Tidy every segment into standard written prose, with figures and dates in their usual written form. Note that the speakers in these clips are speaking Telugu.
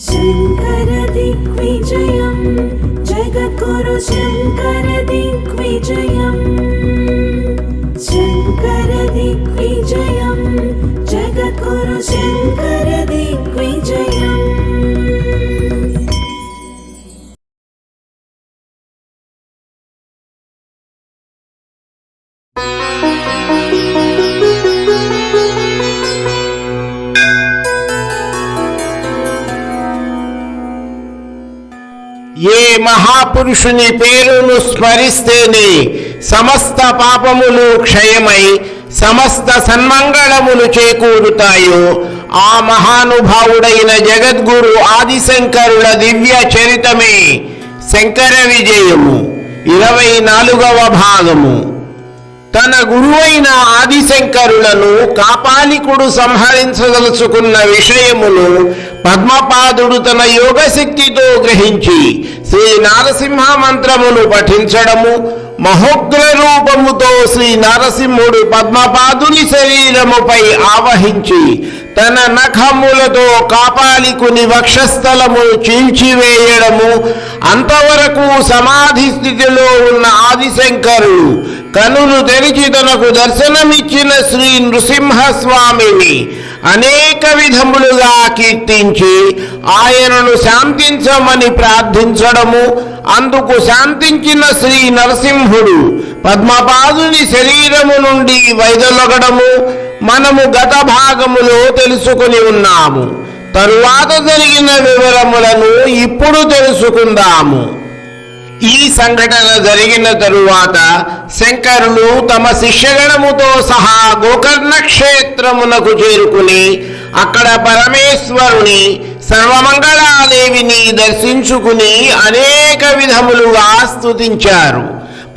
శంకర దిగ్విజయం జగద్గురు శంకర దిగ్విజయం శంకర దిగ్విజయం జగద్గురు శంకర దిగ్విజయం ఏ మహాపురుషుని పేరును స్మరిస్తేనే సమస్త పాపములు క్షయమై సమస్త సన్మంగళములు చేకూరుతాయో ఆ మహానుభావుడైన జగద్గురు ఆదిశంకరుల దివ్య చరితమే శంకర విజయము 24వ భాగము. తన గురువైన ఆదిశంకరులను కాపాలికుడు సంహరించదలుచుకున్న విషయమును పద్మపాదుడు తన యోగశక్తితో గ్రహించి శ్రీ నారసింహ మంత్రమును పఠించడము, మహోగ్ర రూపముతో శ్రీ నరసింహుడు పద్మపాదుని శరీరముపై ఆవహించి తన నఖములతో కాపాలికుని వక్షస్థలమును చీల్చివేయడము, అంతవరకు సమాధి స్థితిలో ఉన్న ఆదిశంకరుడు కనులు తెరిచి తనకు దర్శనమిచ్చిన శ్రీ నృసింహస్వామిని అనేక విధములుగా కీర్తించి ఆయనను శాంతించమని ప్రార్థించడము, అందుకు శాంతించిన శ్రీ నరసింహుడు పద్మపాదుని శరీరము నుండి వైదొలగడము మనము గత భాగములో తెలుసుకుని ఉన్నాము. తరువాత జరిగిన వివరములను ఇప్పుడు తెలుసుకుందాము. ఈ సంఘటన జరిగిన తరువాత శంకరులు తమ శిష్యగణముతో సహా గోకర్ణ క్షేత్రమునకు చేరుకుని అక్కడ పరమేశ్వరుని సర్వమంగళాదేవిని దర్శించుకుని అనేక విధములుగా స్తుతించారు.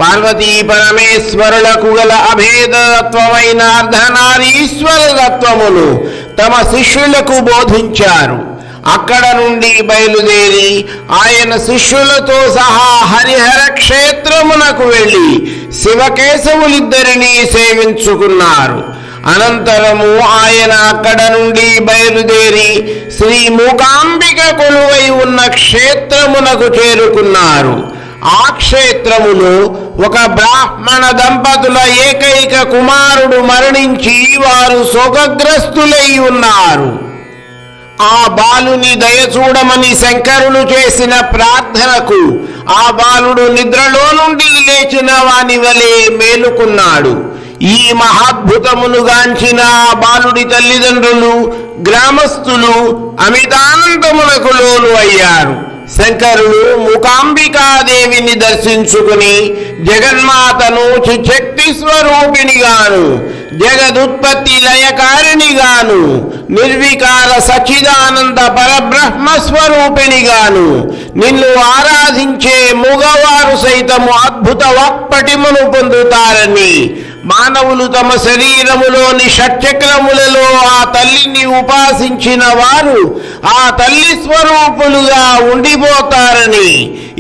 పార్వతీ పరమేశ్వరులకు గల అభేదత్వమైన అర్ధనారీశ్వర తత్వమును తమ శిష్యులకు బోధించారు. అక్కడ నుండి బయలుదేరి ఆయన శిష్యులతో సహా హరిహర క్షేత్రమునకు వెళ్ళి శివకేశవులిద్దరినీ సేవించుకున్నారు. అనంతరము ఆయన అక్కడ నుండి బయలుదేరి శ్రీ మూకాంబిక కొలువై ఉన్న క్షేత్రమునకు చేరుకున్నారు. ఆ క్షేత్రములో ఒక బ్రాహ్మణ దంపతుల ఏకైక కుమారుడు మరణించి వారు శోకగ్రస్తులై ఉన్నారు. ఆ బాలుని దయచూడమని శంకరులు చేసిన ప్రార్థనకు ఆ బాలుడు నిద్రలో నుండి లేచిన వాని వలె మేలుకున్నాడు. ఈ మహాద్భుతమును గాంచిన ఆ బాలుడి తల్లిదండ్రులు గ్రామస్తులు అమితానందమునకు లోను అయ్యారు. శంకరులు మూకాంబికాదేవిని దర్శించుకుని జగన్మాతను చిశక్తి స్వరూపిణిగాను, జగదుత్పత్తి లయకారిణిగాను, నిర్వికార సచ్చిదానంద పరబ్రహ్మ స్వరూపిణిగాను, నిన్ను ఆరాధించే మూగవారు సైతము అద్భుత వాక్పటిమను పొందుతారని, మానవులు తమ శరీరములోని షట్చక్రములలో ఆ తల్లిని ఉపాసించిన వారు ఆ తల్లి స్వరూపులుగా ఉండిపోతారని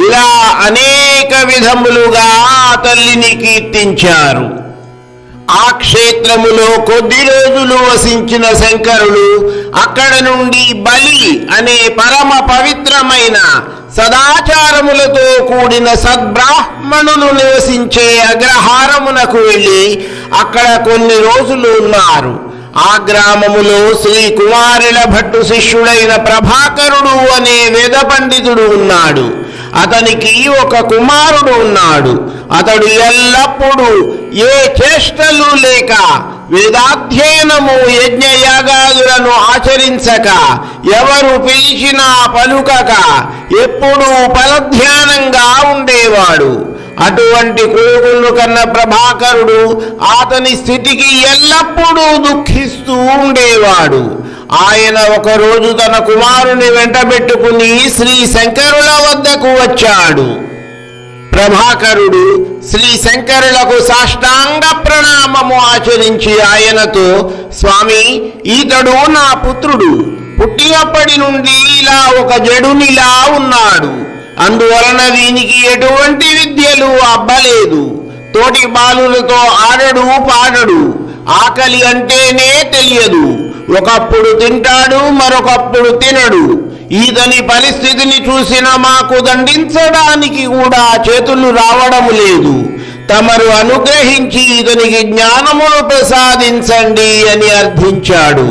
ఇలా అనేక విధములుగా ఆ తల్లిని కీర్తించారు. ఆ క్షేత్రములో కొద్ది రోజులు వసించిన శంకరులు అక్కడ నుండి బలి అనే పరమ పవిత్రమైన సదాచారములతో కూడిన సద్బ్రాహ్మణులు నివసించే అగ్రహారమునకు వెళ్ళి అక్కడ కొన్ని రోజులు ఉన్నారు. ఆ గ్రామములో శ్రీ కుమారుల భట్టు శిష్యుడైన ప్రభాకరుడు అనే వేద పండితుడు ఉన్నాడు. అతనికి ఒక కుమారుడు ఉన్నాడు. అతడు ఎల్లప్పుడూ ఏ చేష్టలు లేక వేదాధ్యయనము యజ్ఞయాగాదులను ఆచరించక ఎవరు పిలిచినా పలుకక ఎప్పుడూ ఫలధ్యానంగా ఉండేవాడు. అటువంటి కొడుకును కన్న ప్రభాకరుడు అతని స్థితికి ఎల్లప్పుడూ దుఃఖిస్తూ ఉండేవాడు. ఆయన ఒకరోజు తన కుమారుని వెంటబెట్టుకుని శ్రీ శంకరుల వద్దకు వచ్చాడు. ప్రభాకరుడు శ్రీ శంకరులకు సాష్టాంగ ప్రణామము ఆచరించి ఆయనతో, స్వామి, ఈతడు నా పుత్రుడు. పుట్టినప్పటి నుండి ఇలా ఒక జడునిలా ఉన్నాడు. అందువలన వీనికి ఎటువంటి విద్యలు అబ్బలేదు. తోటి బాలులతో ఆడడు పాడడు. ఆకలి అంటేనే తెలియదు. ఒకప్పుడు తింటాడు, మరొకప్పుడు తినడు. ఈతని పరిస్థితిని చూసిన మాకు దండించడానికి కూడా చేతులు రావడం లేదు. తమరు అనుగ్రహించి ఇతనికి జ్ఞానమును ప్రసాదించండి అని అర్థించాడు.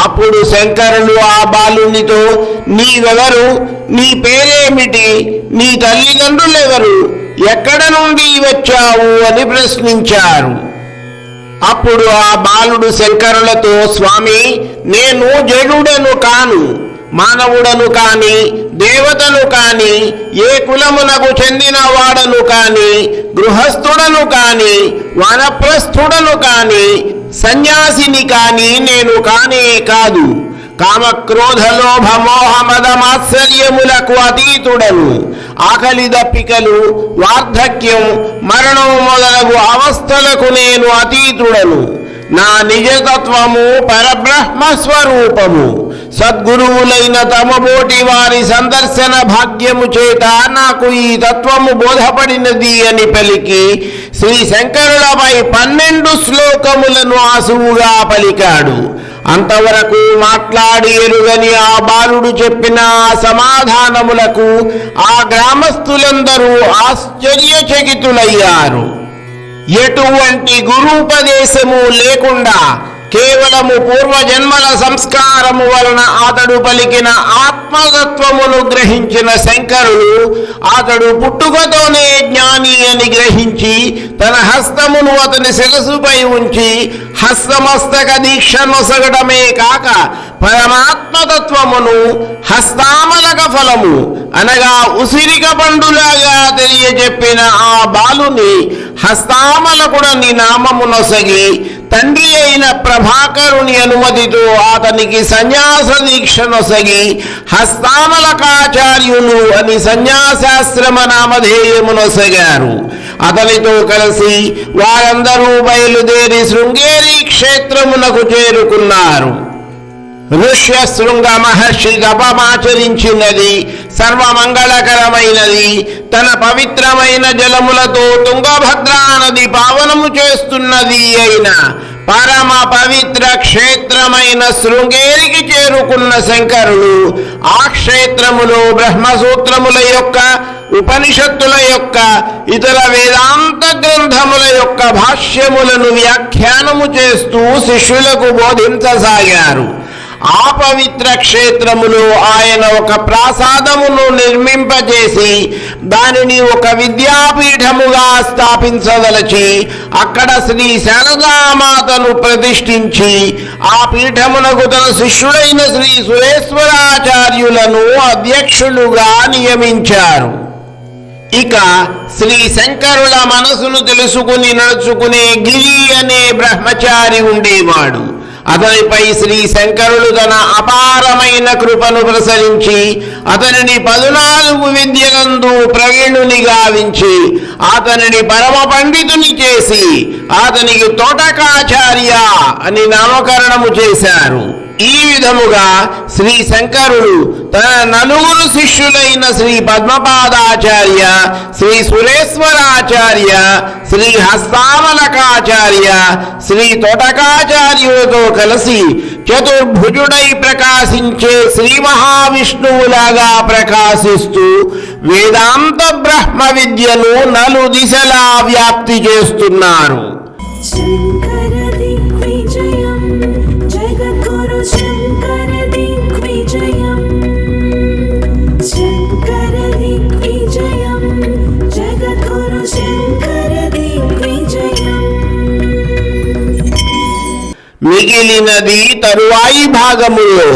అప్పుడు శంకరులు ఆ బాలునితో, నీవెవరు? నీ పేరేమిటి? నీ తల్లిదండ్రులెవరు? ఎక్కడ నుండి వచ్చావు అని ప్రశ్నించారు. అప్పుడు ఆ బాలుడు శంకరులతో, స్వామి, నేను జడుడను కాను, మానవుడను కాని, దేవతను కాని, ఏ కులమునకు చెందిన వాడను కాని, గృహస్థుడను కాని, వానప్రస్థుడను కాని, సన్యాసిని కాని నేను కానే కాదు. కామక్రోధ లోభ మోహ మద మాత్సర్యములకు అతీతుడను. ఆకలి దప్పికలు, వార్ధక్యం, మరణం మొదలగు అవస్థలకు నేను అతీతుడను. నా నిజతత్వము పరబ్రహ్మ స్వరూపము. సద్గురువులైన తమబోటి వారి సందర్శన భాగ్యము చేత నాకు ఈ తత్వము బోధపడినది అని పలికి శ్రీ శంకరులపై 12 శ్లోకములను ఆసువుగా పలికాడు. అంతవరకు మాట్లాడి ఎరుగని ఆ బాలుడు చెప్పిన సమాధానములకు ఆ గ్రామస్తులందరూ ఆశ్చర్యచకితులయ్యారు. ఎటువంటి గురూపదేశము లేకుండా కేవలము పూర్వజన్మల సంస్కారము వలన అతడు పలికిన ఆత్మతత్వమును గ్రహించిన శంకరులు అతడు పుట్టుకతోనే జ్ఞాని అని గ్రహించి తన హస్తమును అతని శిరసుపై ఉంచి హస్తమస్తక దీక్ష నొసగడమే కాక పరమాత్మతత్వమును హస్తామలక ఫలము అనగా ఉసిరిక పండులాగా తెలియజెప్పిన ఆ బాలుని హస్తామలకుడని నామము నొసగి తండ్రి అయిన ప్రభాకరుని అనుమతితో అతనికి సన్యాస దీక్ష నొసగి హస్తామలకాచార్యులు అని సన్యాసాశ్రమ నామధేయము నొసగారు. అతనితో కలిసి వారందరూ బయలుదేరి శృంగేరి క్షేత్రమునకు చేరుకున్నారు. ఋష్యశృంగ మహర్షి తపమాచరించినది సర్వమంగళకరమైనది. తన పవిత్రమైన జలములతో తుంగభద్రా నది పావనము చేస్తున్నది అయిన పరమ పవిత్ర క్షేత్రమైన శృంగేరికి చేరుకున్న శంకరులు ఆ క్షేత్రములో బ్రహ్మసూత్రముల యొక్క, ఉపనిషత్తుల యొక్క, ఇతర వేదాంత గ్రంథముల యొక్క భాష్యములను వ్యాఖ్యానము చేస్తూ శిష్యులకు బోధించసాగారు. ఆ పవిత్ర క్షేత్రములో ఆయన ఒక ప్రాసాదమును నిర్మింపజేసి దానిని ఒక విద్యాపీఠముగా స్థాపించదలచి అక్కడ శ్రీ శారదామాతను ప్రతిష్ఠించి ఆ పీఠమునకు తన శిష్యుడైన శ్రీ సురేశ్వరాచార్యులను అధ్యక్షులుగా నియమించారు. ఇక శ్రీ శంకరుల మనసును తెలుసుకుని నడుచుకునే గిరి అనే బ్రహ్మచారి ఉండేవాడు. అతనిపై శ్రీ శంకరులు తన అపారమైన కృపను ప్రసరించి అతనిని 14 విద్యలందు ప్రవీణుని గావించి అతనిని పరమ పండితుని చేసి అతనికి తోటకాచార్య అని నామకరణము చేశారు. ఈ విధముగా శ్రీ శంకరులు తన 4 శిష్యులైన శ్రీ పద్మపాదాచార్య, శ్రీ సురేశ్వరాచార్య, శ్రీ హస్తామలకాచార్య, శ్రీ తోటకాచార్యులతో కలిసి చతుర్భుజుడై ప్రకాశించే శ్రీ మహావిష్ణువులాగా ప్రకాశిస్తూ వేదాంత బ్రహ్మ విద్యను 4 దిశలా వ్యాప్తి చేస్తున్నారు. శంకర దిగ్విజయం జగద్గురు శంకర దిగ్విజయం, శంకర దిగ్విజయం జగద్గురు శంకర దిగ్విజయం. మిగిలినది తరువాయి భాగములో.